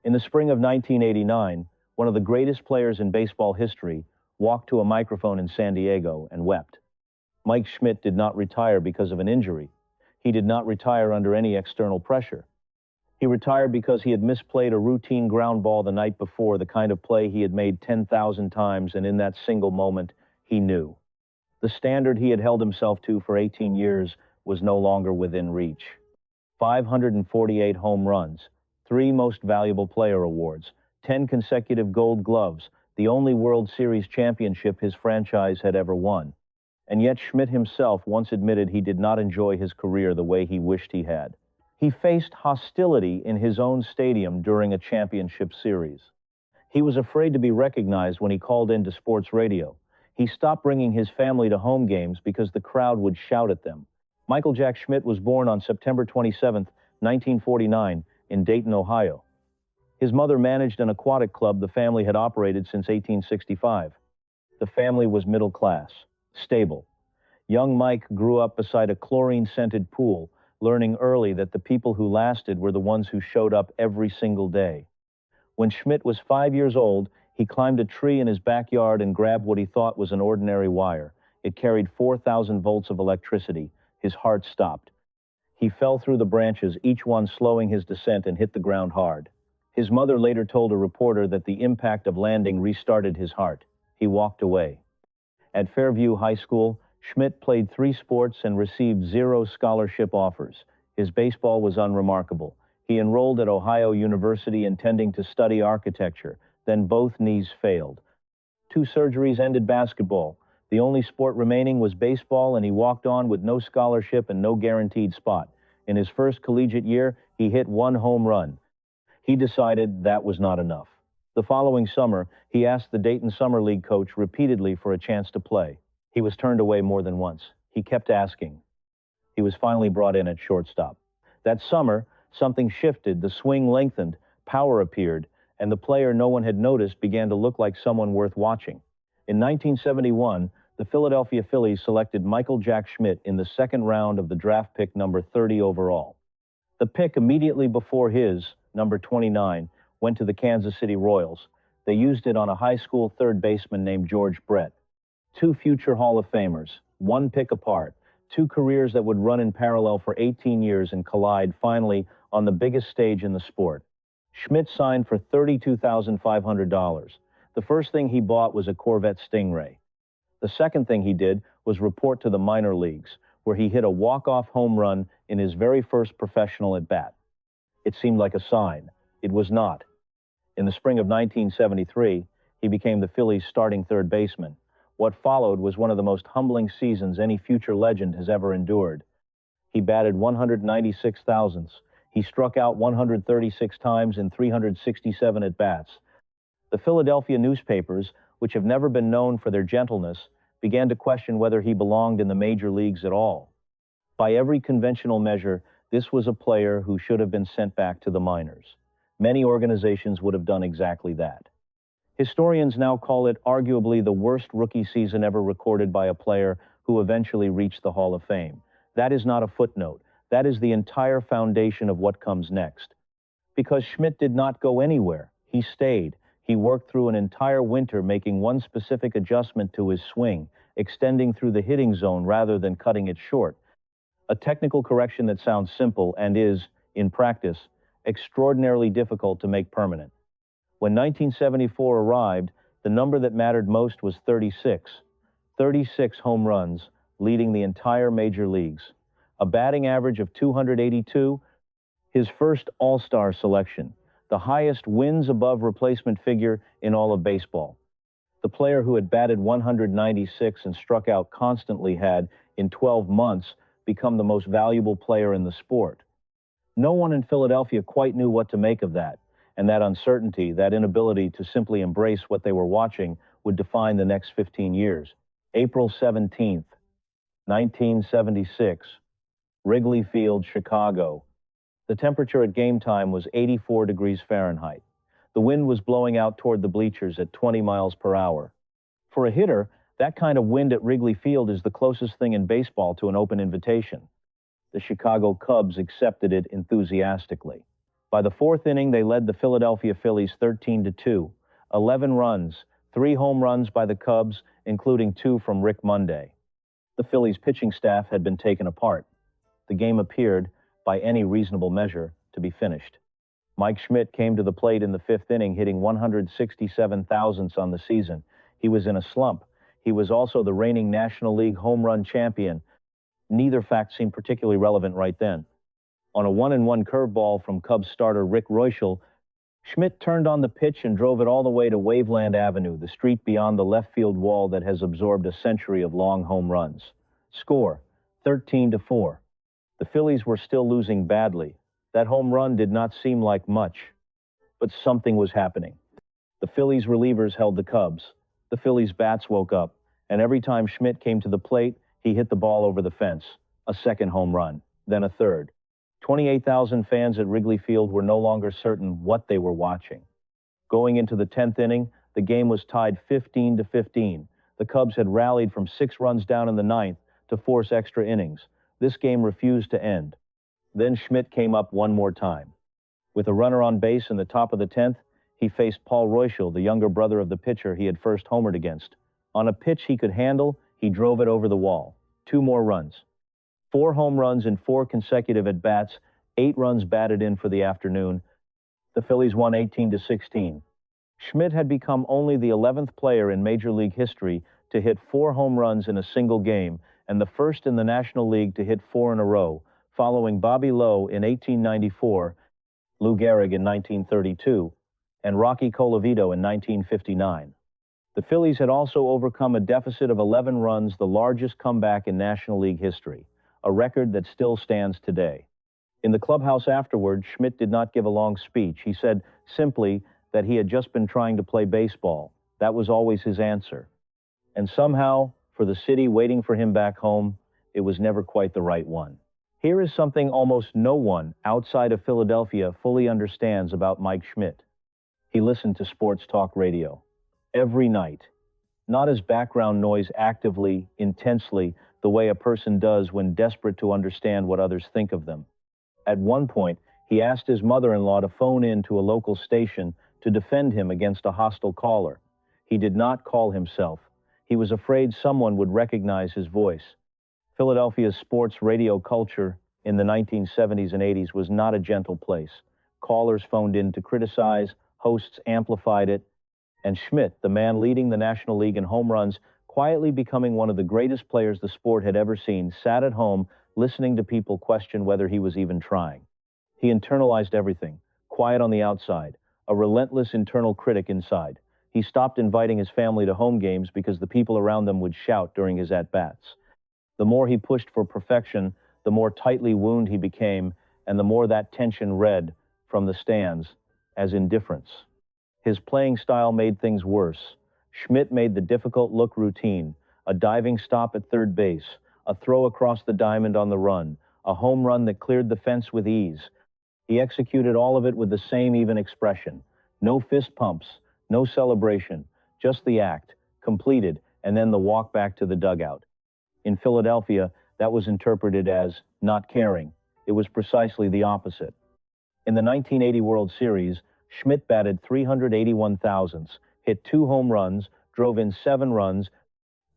In the spring of 1989, one of the greatest players in baseball history walked to a microphone in San Diego and wept. Mike Schmidt did not retire because of an injury. He did not retire under any external pressure. He retired because he had misplayed a routine ground ball the night before, the kind of play he had made 10,000 times, and in that single moment, he knew. The standard he had held himself to for 18 years was no longer within reach. 548 home runs, 3 Most Valuable Player awards, 10 consecutive Gold Gloves, the only World Series championship his franchise had ever won. And yet Schmidt himself once admitted he did not enjoy his career the way he wished he had. He faced hostility in his own stadium during a championship series. He was afraid to be recognized when he called into sports radio. He stopped bringing his family to home games because the crowd would shout at them. Michael Jack Schmidt was born on September 27, 1949, in Dayton, Ohio. His mother managed an aquatic club the family had operated since 1865. The family was middle class, stable. Young Mike grew up beside a chlorine-scented pool, learning early that the people who lasted were the ones who showed up every single day. When Schmidt was 5 years old, he climbed a tree in his backyard and grabbed what he thought was an ordinary wire. It carried 4,000 volts of electricity. His heart stopped. He fell through the branches, each one slowing his descent, and hit the ground hard. His mother later told a reporter that the impact of landing restarted his heart. He walked away. At Fairview High School, Schmidt played 3 sports and received 0 scholarship offers. His baseball was unremarkable. He enrolled at Ohio University intending to study architecture. Then both knees failed. 2 surgeries ended basketball. The only sport remaining was baseball, and he walked on with no scholarship and no guaranteed spot. In his first collegiate year, he hit 1 home run. He decided that was not enough. The following summer, he asked the Dayton Summer League coach repeatedly for a chance to play. He was turned away more than once. He kept asking. He was finally brought in at shortstop. That summer, something shifted, the swing lengthened, power appeared, and the player no one had noticed began to look like someone worth watching. In 1971, the Philadelphia Phillies selected Michael Jack Schmidt in the 2nd round of the draft pick number 30 overall. The pick immediately before his, number 29, went to the Kansas City Royals. They used it on a high school third baseman named George Brett. 2 future Hall of Famers, 1 pick apart, 2 careers that would run in parallel for 18 years and collide finally on the biggest stage in the sport. Schmidt signed for $32,500. The first thing he bought was a Corvette Stingray. The second thing he did was report to the minor leagues, where he hit a walk-off home run in his very first professional at-bat. It seemed like a sign. It was not. In the spring of 1973, he became the Phillies' starting third baseman. What followed was one of the most humbling seasons any future legend has ever endured. He batted 196 thousandths. He struck out 136 times in 367 at-bats. The Philadelphia newspapers, which have never been known for their gentleness, began to question whether he belonged in the major leagues at all. By every conventional measure, this was a player who should have been sent back to the minors. Many organizations would have done exactly that. Historians now call it arguably the worst rookie season ever recorded by a player who eventually reached the Hall of Fame. That is not a footnote. That is the entire foundation of what comes next. Because Schmidt did not go anywhere. He stayed. He worked through an entire winter making one specific adjustment to his swing, extending through the hitting zone rather than cutting it short. A technical correction that sounds simple and is, in practice, extraordinarily difficult to make permanent. When 1974 arrived, the number that mattered most was 36. 36 home runs, leading the entire major leagues. A batting average of 282, his first All-Star selection, the highest wins above replacement figure in all of baseball. The player who had batted 196 and struck out constantly had, in 12 months, become the most valuable player in the sport. No one in Philadelphia quite knew what to make of that, and that uncertainty, that inability to simply embrace what they were watching, would define the next 15 years. April 17th, 1976, Wrigley Field, Chicago. The temperature at game time was 84 degrees Fahrenheit. The wind was blowing out toward the bleachers at 20 miles per hour. For a hitter, that kind of wind at Wrigley Field is the closest thing in baseball to an open invitation. The Chicago Cubs accepted it enthusiastically. By the fourth inning, they led the Philadelphia Phillies 13-2, 11 runs, 3 home runs by the Cubs, including 2 from Rick Monday. The Phillies' pitching staff had been taken apart. The game appeared, by any reasonable measure, to be finished. Mike Schmidt came to the plate in the fifth inning, hitting 167 thousandths on the season. He was in a slump. He was also the reigning National League home run champion. Neither fact seemed particularly relevant right then. On a 1-1 curveball from Cubs starter Rick Reuschel, Schmidt turned on the pitch and drove it all the way to Waveland Avenue, the street beyond the left field wall that has absorbed a century of long home runs. Score, 13-4. The Phillies were still losing badly. That home run did not seem like much, but something was happening. The Phillies relievers held the Cubs. The Phillies bats woke up, and every time Schmidt came to the plate, he hit the ball over the fence. A second home run, then a third. 28,000 fans at Wrigley Field were no longer certain what they were watching. Going into the 10th inning, the game was tied 15-15. The Cubs had rallied from 6 runs down in the 9th to force extra innings. This game refused to end. Then Schmidt came up one more time. With a runner on base in the top of the 10th, he faced Paul Reuschel, the younger brother of the pitcher he had first homered against. On a pitch he could handle, he drove it over the wall. 2 more runs. 4 home runs in 4 consecutive at-bats, 8 runs batted in for the afternoon. The Phillies won 18-16. Schmidt had become only the 11th player in Major League history to hit 4 home runs in a single game, and the first in the National League to hit 4 in a row, following Bobby Lowe in 1894, Lou Gehrig in 1932, and Rocky Colavito in 1959. The Phillies had also overcome a deficit of 11 runs, the largest comeback in National League history, a record that still stands today. In the clubhouse afterward, Schmidt did not give a long speech. He said simply that he had just been trying to play baseball. That was always his answer. And somehow, for the city waiting for him back home, it was never quite the right one. Here is something almost no one outside of Philadelphia fully understands about Mike Schmidt. He listened to sports talk radio every night, not as background noise actively, intensely, the way a person does when desperate to understand what others think of them. At one point, he asked his mother-in-law to phone in to a local station to defend him against a hostile caller. He did not call himself. He was afraid someone would recognize his voice. Philadelphia's sports radio culture in the 1970s and 80s was not a gentle place. Callers phoned in to criticize, hosts amplified it, and Schmidt, the man leading the National League in home runs, quietly becoming one of the greatest players the sport had ever seen, sat at home listening to people question whether he was even trying. He internalized everything, quiet on the outside, a relentless internal critic inside. He stopped inviting his family to home games because the people around them would shout during his at-bats. The more he pushed for perfection, the more tightly wound he became, and the more that tension read from the stands as indifference. His playing style made things worse. Schmidt made the difficult look routine, a diving stop at third base, a throw across the diamond on the run, a home run that cleared the fence with ease. He executed all of it with the same even expression. No fist pumps, no celebration, just the act, completed, and then the walk back to the dugout. In Philadelphia, that was interpreted as not caring. It was precisely the opposite. In the 1980 World Series, Schmidt batted 381 thousandths, hit 2 home runs, drove in 7 runs,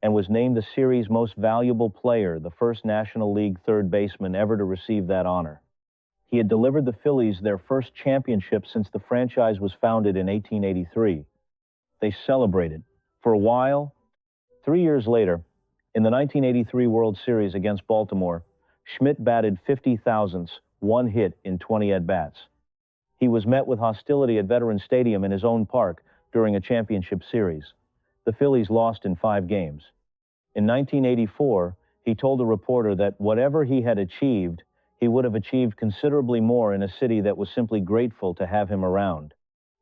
and was named the series' most valuable player, the first National League third baseman ever to receive that honor. He had delivered the Phillies their first championship since the franchise was founded in 1883. They celebrated. For a while, 3 years later, in the 1983 World Series against Baltimore, Schmidt batted 50 thousandths, 1 hit in 20 at-bats. He was met with hostility at Veterans Stadium in his own park during a championship series. The Phillies lost in 5 games. In 1984, he told a reporter that whatever he had achieved, he would have achieved considerably more in a city that was simply grateful to have him around.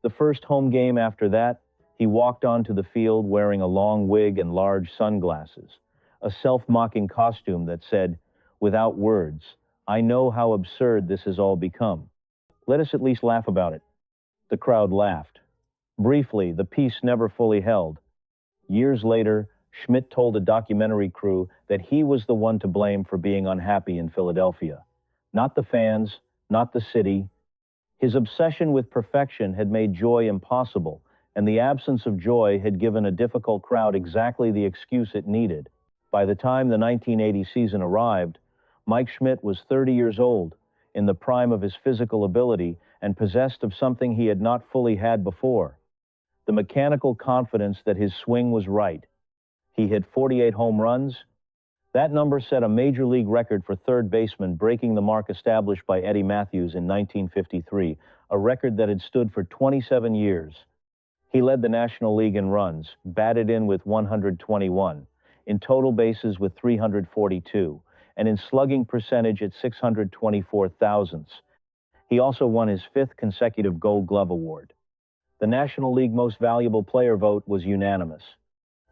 The first home game after that, he walked onto the field wearing a long wig and large sunglasses, a self-mocking costume that said, "Without words, I know how absurd this has all become. Let us at least laugh about it." The crowd laughed. Briefly, the peace never fully held. Years later, Schmidt told a documentary crew that he was the one to blame for being unhappy in Philadelphia. Not the fans, not the city, His obsession with perfection had made joy impossible, and the absence of joy had given a difficult crowd exactly the excuse it needed. By the time the 1980 season arrived, Mike Schmidt was 30 years old, in the prime of his physical ability, and possessed of something he had not fully had before: the mechanical confidence that his swing was right. He hit 48 home runs. That number set a major league record for third baseman, breaking the mark established by Eddie Matthews in 1953, a record that had stood for 27 years. He led the National League in runs, batted in with 121, in total bases with 342, and in slugging percentage at 624 thousandths. He also won his fifth consecutive Gold Glove Award. The National League Most Valuable Player vote was unanimous.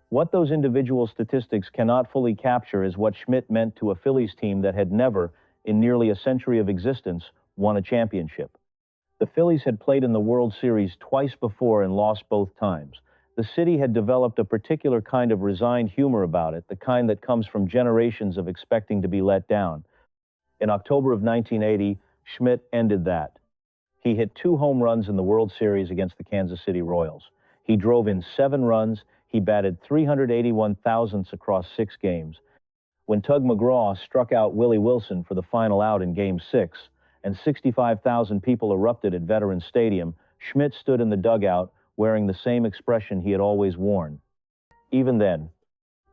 What those individual statistics cannot fully capture is what Schmidt meant to a Phillies team that had never, in nearly a century of existence, won a championship. The Phillies had played in the World Series twice before and lost both times. The city had developed a particular kind of resigned humor about it, the kind that comes from generations of expecting to be let down. In October of 1980, Schmidt ended that. He hit 2 home runs in the World Series against the Kansas City Royals. He drove in 7 runs. He batted 381 thousandths across 6 games. When Tug McGraw struck out Willie Wilson for the final out in Game 6, and 65,000 people erupted at Veterans Stadium, Schmidt stood in the dugout wearing the same expression he had always worn. Even then,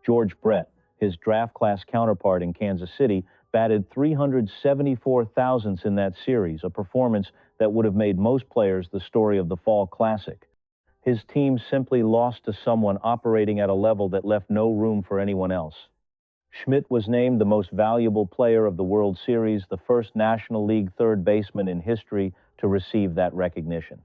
George Brett, his draft class counterpart in Kansas City, batted 374 thousandths in that series, a performance that would have made most players the story of the Fall Classic. His team simply lost to someone operating at a level that left no room for anyone else. Schmidt was named the most valuable player of the World Series, the first National League third baseman in history to receive that recognition.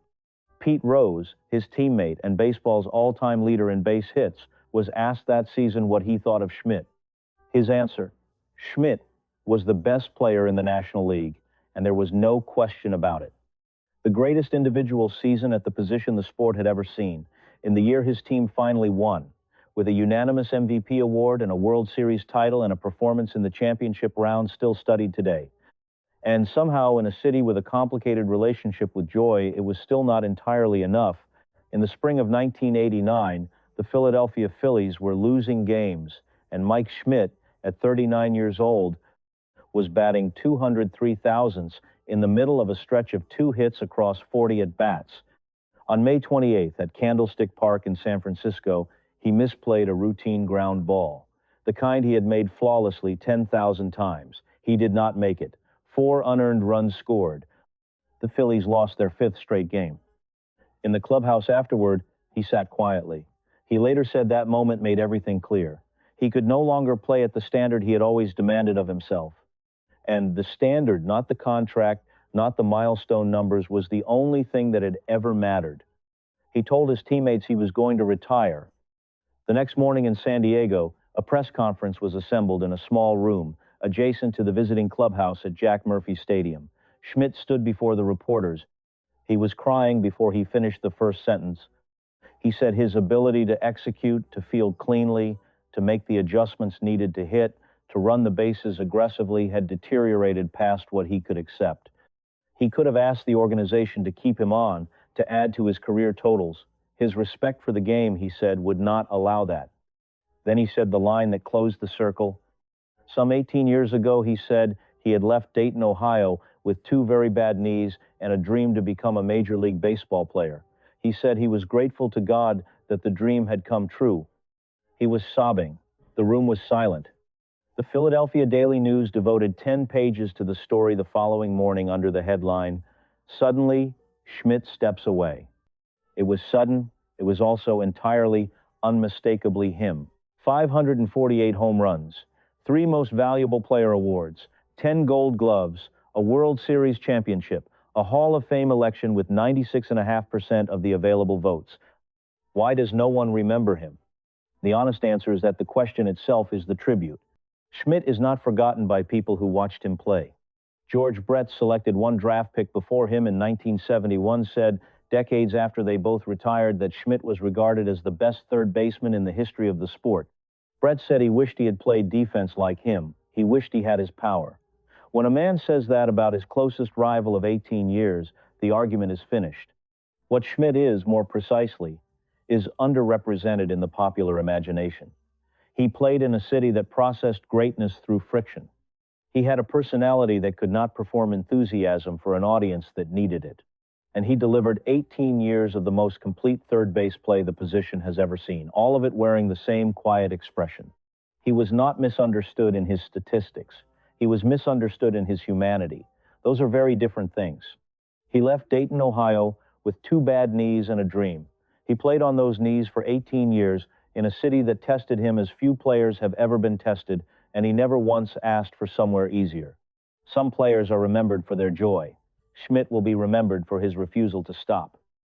Pete Rose, his teammate and baseball's all-time leader in base hits, was asked that season what he thought of Schmidt. His answer: Schmidt was the best player in the National League, and there was no question about it. The greatest individual season at the position the sport had ever seen, in the year his team finally won, with a unanimous MVP award and a World Series title and a performance in the championship round still studied today. And somehow, in a city with a complicated relationship with joy, it was still not entirely enough. In the spring of 1989, the Philadelphia Phillies were losing games, and Mike Schmidt, at 39 years old, was batting 203 thousandths in the middle of a stretch of 2 hits across 40 at-bats. On May 28th, at Candlestick Park in San Francisco, he misplayed a routine ground ball, the kind he had made flawlessly 10,000 times. He did not make it. 4 unearned runs scored. The Phillies lost their 5th straight game. In the clubhouse afterward, he sat quietly. He later said that moment made everything clear. He could no longer play at the standard he had always demanded of himself. And the standard, not the contract, not the milestone numbers, was the only thing that had ever mattered. He told his teammates he was going to retire. The next morning in San Diego, a press conference was assembled in a small room adjacent to the visiting clubhouse at Jack Murphy Stadium. Schmidt stood before the reporters. He was crying before he finished the first sentence. He said his ability to execute, to field cleanly, to make the adjustments needed to hit, to run the bases aggressively had deteriorated past what he could accept. He could have asked the organization to keep him on, to add to his career totals. His respect for the game, he said, would not allow that. Then he said the line that closed the circle. Some 18 years ago, he said, he had left Dayton, Ohio, with 2 very bad knees and a dream to become a Major League Baseball player. He said he was grateful to God that the dream had come true. He was sobbing. The room was silent. The Philadelphia Daily News devoted 10 pages to the story the following morning under the headline, "Suddenly, Schmidt steps away." It was sudden. It was also entirely, unmistakably him. 548 home runs, 3 Most Valuable Player awards, 10 Gold Gloves, a World Series championship, a Hall of Fame election with 96.5% of the available votes. Why does no one remember him? The honest answer is that the question itself is the tribute. Schmidt is not forgotten by people who watched him play. George Brett, selected 1 draft pick before him in 1971, said, decades after they both retired, that Schmidt was regarded as the best third baseman in the history of the sport. Brett said he wished he had played defense like him. He wished he had his power. When a man says that about his closest rival of 18 years, the argument is finished. What Schmidt is, more precisely, is underrepresented in the popular imagination. He played in a city that processed greatness through friction. He had a personality that could not perform enthusiasm for an audience that needed it. And he delivered 18 years of the most complete third base play the position has ever seen, all of it wearing the same quiet expression. He was not misunderstood in his statistics. He was misunderstood in his humanity. Those are very different things. He left Dayton, Ohio, with 2 bad knees and a dream. He played on those knees for 18 years in a city that tested him as few players have ever been tested, and he never once asked for somewhere easier. Some players are remembered for their joy. Schmidt will be remembered for his refusal to stop.